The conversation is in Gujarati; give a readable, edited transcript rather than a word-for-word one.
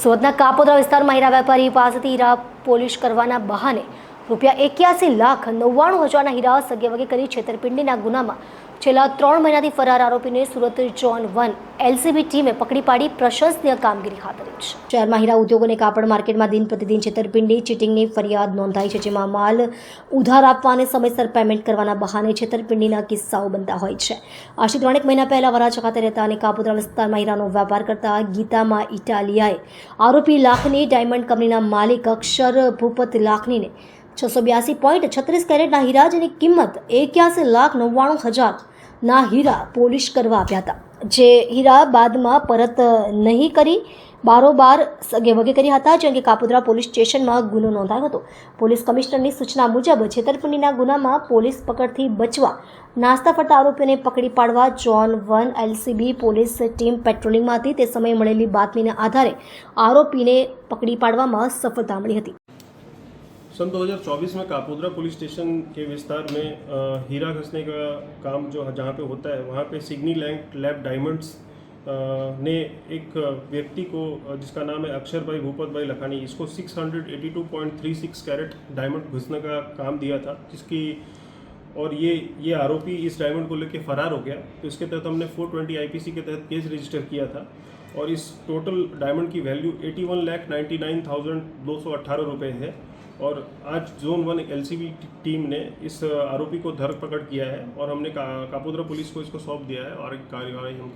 સુરતના કાપોદ્રા વિસ્તારમાં હીરા વેપારી પાસેથી હીરા પોલિશ કરવાના બહાને ₹81,99,000ના હીરા સગેવગે કરી છેતરપિંડીના ગુનામાં છેલ્લા 3 મહિનાથી ફરાર આરોપીને સુરત ઝોન 1 એલસીબી ટીમે પકડી પાડી પ્રશંસનીય કામગીરી હાથ ધરી છે। શહેરમાં હીરા ઉદ્યોગ અને કાપડ માર્કેટમાં દિન પ્રતિદિન છેતરપિંડી ચીટિંગની ફરિયાદ નોંધાઈ છે, જેમાં માલ ઉધાર આપવા અને સમયસર પેમેન્ટ કરવાના બહાને છેતરપિંડીના કિસ્સાઓ બનતા હોય છે। આજથી 3 મહિના પહેલા વરાછા ખાતે રહેતા અને કાપોદ્રા વિસ્તારમાં હીરાનો વેપાર કરતા ગીતામાં ઇટાલિયાએ આરોપી લાખની ડાયમંડ કંપનીના માલિક અક્ષર ભૂપત લાખનીને 682.36 કેરેટના હીરા જેની કિંમત ₹81,99,000ના હીરા પોલિશ કરવા આપ્યા હતા, જે હીરા બાદમાં પરત નહીં કરી બારોબાર સગેવગે કર્યા હતા, જે અંગે કાપોદ્રા પોલીસ સ્ટેશનમાં ગુનો નોંધાયો હતો। પોલીસ કમિશનરની સૂચના મુજબ છેતરપિંડીના ગુનામાં પોલીસ પકડથી બચવા નાસ્તા ફરતા આરોપીઓને પકડી પાડવા ઝોન 1 એલસીબી પોલીસ ટીમ પેટ્રોલિંગમાં હતી। તે સમયે મળેલી બાતમીના આધારે આરોપીને પકડી પાડવામાં सफलता मिली थी। सन 2024 में कापोद्रा पुलिस स्टेशन के विस्तार में हीरा घसने का काम जो जहाँ पे होता है वहाँ पे सिग्नी लैब डायमंड्स ने एक व्यक्ति को जिसका नाम है अक्षर भाई भूपत भाई लखानी, इसको 682.36 कैरेट डायमंड घुसने का काम दिया था, जिसकी और ये आरोपी इस डायमंड को लेके फरार हो गया। तो इसके तहत हमने 420 आईपीसी के तहत केस रजिस्टर किया था और इस टोटल डायमंड की वैल्यू ₹81,99,218 है। और आज जोन 1 एलसीबी टीम ने इस आरोपी को धरपकड़ किया है और हमने कापोद्रा पुलिस को इसको सौंप दिया है और कार्यवाही हम